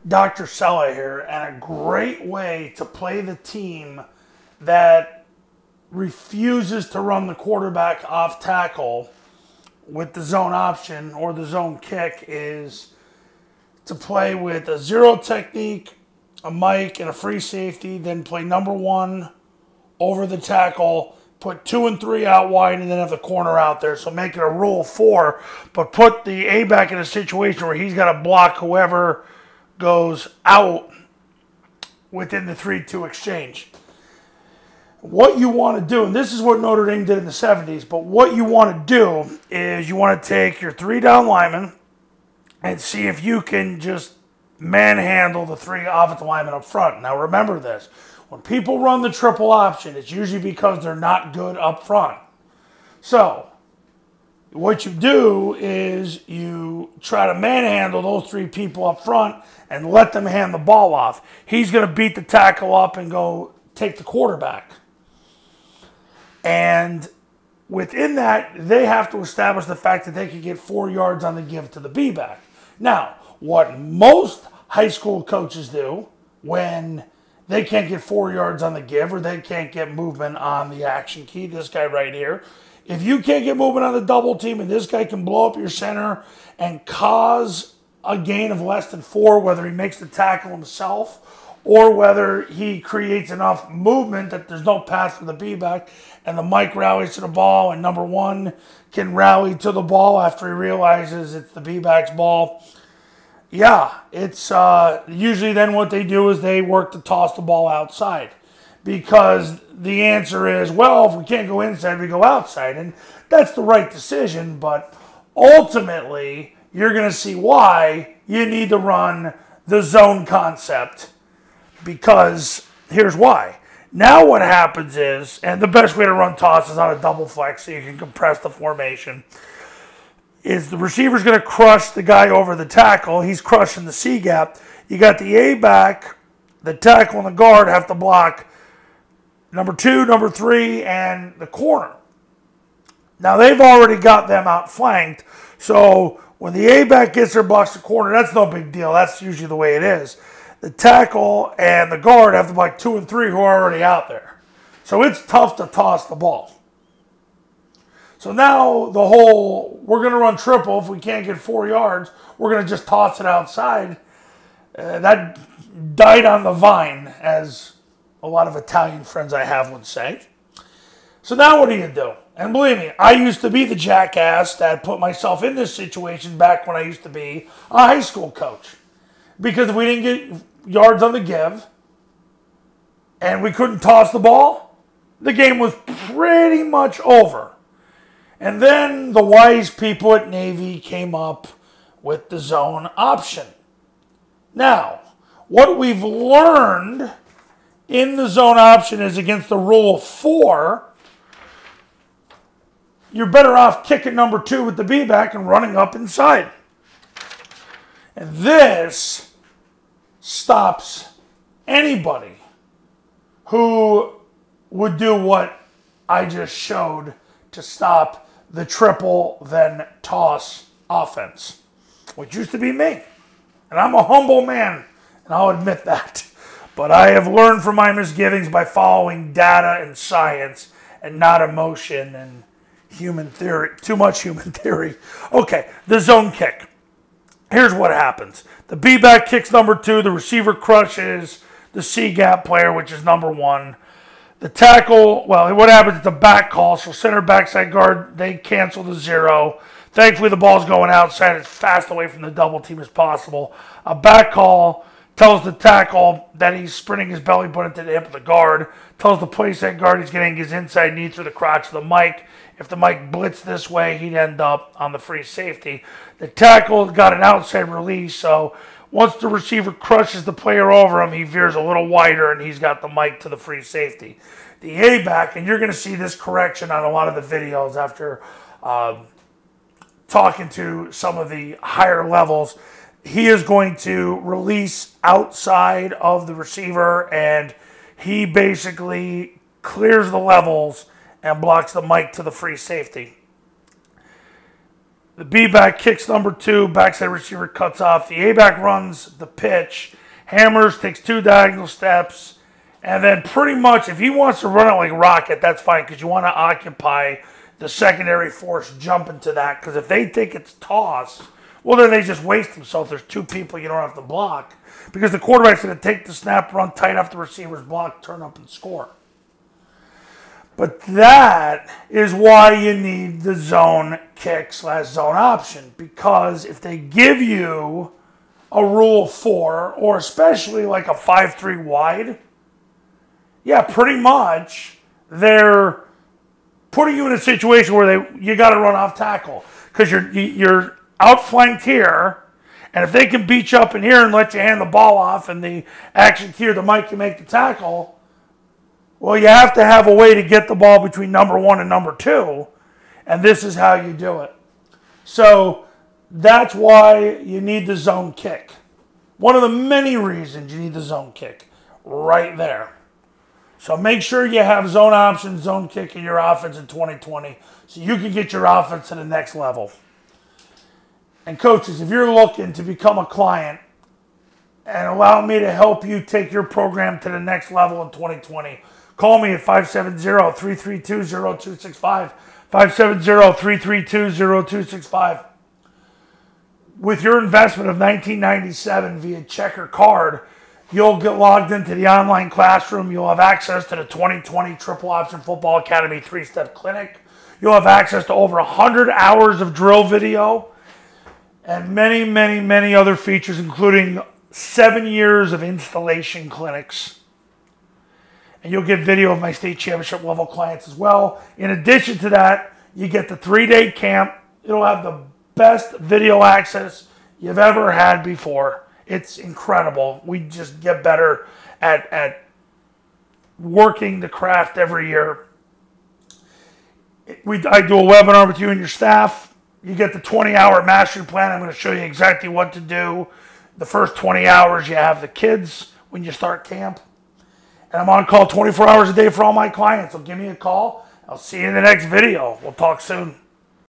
Dr. Sella here, and a great way to play the team that refuses to run the quarterback off tackle with the zone option or the zone kick is to play with a zero technique, a Mike, and a free safety, then play number one over the tackle, put 2 and 3 out wide, and then have the corner out there. So make it a rule of 4, but put the A-back in a situation where he's got to block whoever goes out within the 3-2 exchange. What you want to do, and this is what Notre Dame did in the 70s, but what you want to do is you want to take your 3 down linemen and see if you can just manhandle the 3 offensive linemen up front. Now remember this, when people run the triple option, it's usually because they're not good up front. So what you do is you try to manhandle those 3 people up front and let them hand the ball off. He's going to beat the tackle up and go take the quarterback. And within that, they have to establish the fact that they can get 4 yards on the give to the B-back. Now, what most high school coaches do when they can't get 4 yards on the give or they can't get movement on the action key, this guy right here, if you can't get movement on the double team and this guy can blow up your center and cause a gain of less than 4, whether he makes the tackle himself or whether he creates enough movement that there's no pass for the B-back and the Mike rallies to the ball and number 1 can rally to the ball after he realizes it's the B-back's ball. Yeah, it's usually then what they do is they work to toss the ball outside because the answer is, well, if we can't go inside, we go outside. And that's the right decision, but ultimately you're going to see why you need to run the zone concept because here's why. Now what happens is, and the best way to run toss is on a double flex so you can compress the formation, is the receiver's going to crush the guy over the tackle. He's crushing the C-gap. You got the A-back, the tackle, and the guard have to block number 2, number 3, and the corner. Now they've already got them outflanked, so when the A-back gets there, blocks the corner, that's no big deal. That's usually the way it is. The tackle and the guard have to block 2 and 3 who are already out there. So it's tough to toss the ball. So now the whole, we're going to run triple. If we can't get 4 yards, we're going to just toss it outside. That died on the vine, as a lot of Italian friends I have would say. So now what do you do? And believe me, I used to be the jackass that put myself in this situation back when I used to be a high school coach. Because if we didn't get yards on the give and we couldn't toss the ball, the game was pretty much over. And then the wise people at Navy came up with the zone option. Now, what we've learned in the zone option is against the rule of 4, you're better off kicking number 2 with the B-back and running up inside. And this stops anybody who would do what I just showed to stop the triple then toss offense, which used to be me. And I'm a humble man, and I'll admit that. But I have learned from my misgivings by following data and science and not emotion and human theory, too much human theory. Okay, the zone kick. Here's what happens. The B-back kicks number 2. The receiver crushes the C-gap player, which is number 1. The tackle, well, what happens? It's a back call. So center, backside guard, they cancel the 0. Thankfully, the ball's going outside as fast away from the double team as possible. A back call tells the tackle that he's sprinting his belly button to the hip of the guard. Tells the place that guard he's getting his inside knee through the crotch of the Mike. If the Mike blitzed this way, he'd end up on the free safety. The tackle got an outside release, so once the receiver crushes the player over him, he veers a little wider, and he's got the Mike to the free safety. The A-back, and you're going to see this correction on a lot of the videos after talking to some of the higher levels, he is going to release outside of the receiver, and he basically clears the levels and blocks the Mike to the free safety. The B-back kicks number 2, backside receiver cuts off. The A-back runs the pitch, hammers, takes 2 diagonal steps, and then pretty much if he wants to run it like rocket, that's fine because you want to occupy the secondary force jumping to that, because if they think it's toss, well, then they just waste themselves. There's 2 people you don't have to block because the quarterback's going to take the snap, run tight off the receiver's block, turn up and score. But that is why you need the zone kick / zone option, because if they give you a rule of 4 or especially like a 5-3 wide, yeah, pretty much they're putting you in a situation where you got to run off tackle because you're outflanked here, and if they can beat you up in here and let you hand the ball off and the action key or the mic can make the tackle, well, you have to have a way to get the ball between number 1 and number 2, and this is how you do it. So that's why you need the zone kick. One of the many reasons you need the zone kick right there. So make sure you have zone option, zone kick in your offense in 2020 so you can get your offense to the next level. And coaches, if you're looking to become a client and allow me to help you take your program to the next level in 2020, call me at 570-332-0265, 570-332-0265. With your investment of $19.97 via check or card, you'll get logged into the online classroom. You'll have access to the 2020 Triple Option Football Academy 3-step clinic. You'll have access to over 100 hours of drill video and many, many, many other features, including 7 years of installation clinics. And you'll get video of my state championship level clients as well. In addition to that, you get the 3-day camp. It'll have the best video access you've ever had before. It's incredible. We just get better at working the craft every year. I do a webinar with you and your staff. You get the 20-hour mastery plan. I'm going to show you exactly what to do. The first 20 hours, you have the kids when you start camp. And I'm on call 24 hours a day for all my clients. So give me a call. I'll see you in the next video. We'll talk soon.